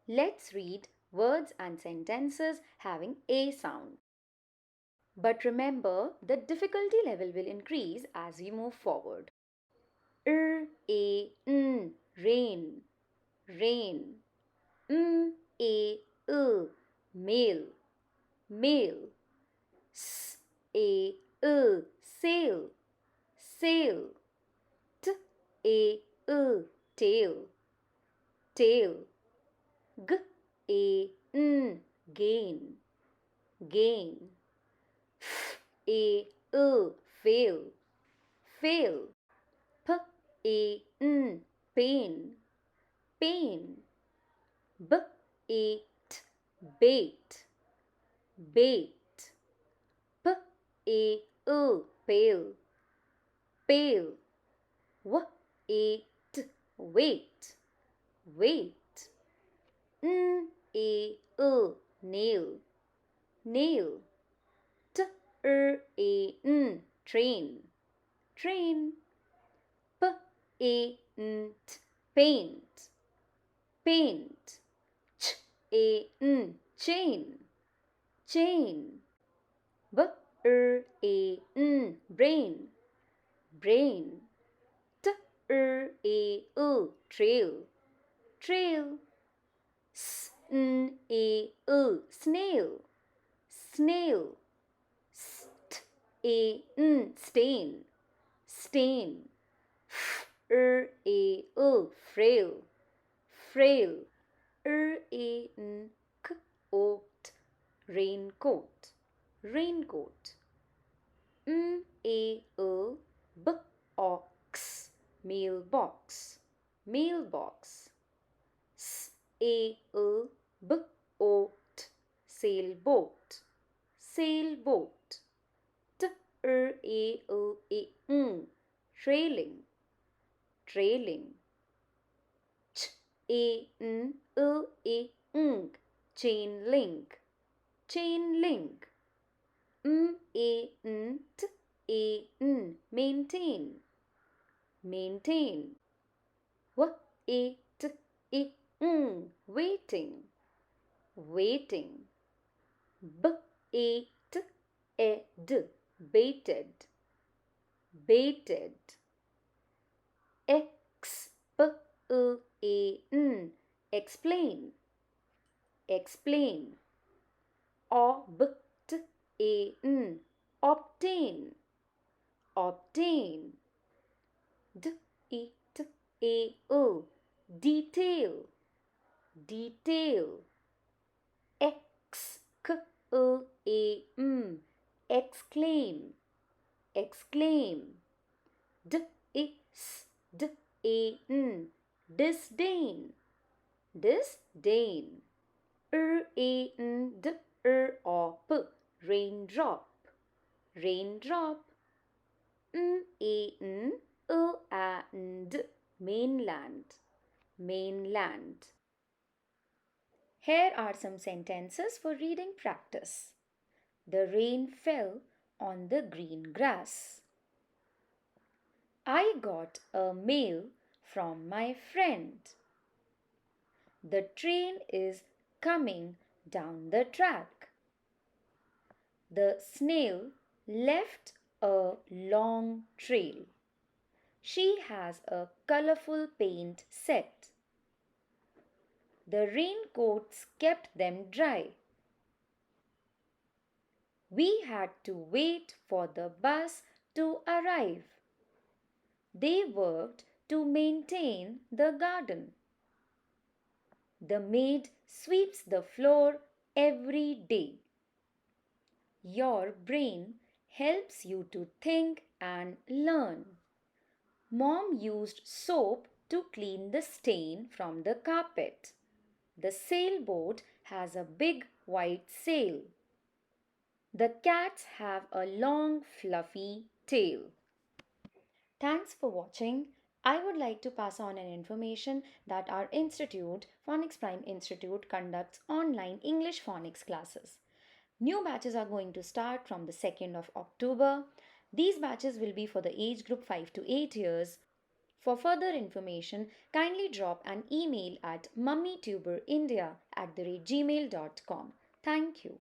Let's read words and sentences having A sound. But remember, the difficulty level will increase as we move forward. Rain, rain. A, male, male. Sail, sail. Tail, tail. Gain, gain. Fail, fail. Pain, pain. Bait, bait. Pale, pale. Wait, wait. Nail, nail. Train, train. Paint, paint. Chain, chain. Brain, brain. Trail, trail. Snail, snail. Stain, stain. Frail, frail. Coat, raincoat, raincoat. Ox, mailbox, mailbox. Oat, sailboat, sailboat. Trailing, trailing. Chain link, chain link. Maintain, maintain. Waiting, waiting. Baited, baited. Explain, explain. Obtain, obtain. Detail, detail. Exclaim, exclaim. Disdain, disdain. Raindrop, raindrop. Mainland, mainland. Here are some sentences for reading practice. The rain fell on the green grass. I got a mail from my friend. The train is coming down the track. The snail left a long trail. She has a colorful paint set. The raincoats kept them dry. We had to wait for the bus to arrive. They worked to maintain the garden. The maid sweeps the floor every day. Your brain helps you to think and learn. Mom used soap to clean the stain from the carpet. The sailboat has a big white sail. The cats have a long fluffy tail. Thanks for watching. I would like to pass on an information that our institute, Phonics Prime Institute, conducts online English phonics classes. New batches are going to start from the 2nd of October. These batches will be for the age group 5 to 8 years. For further information, kindly drop an email at mummytuberindia@gmail.com. Thank you.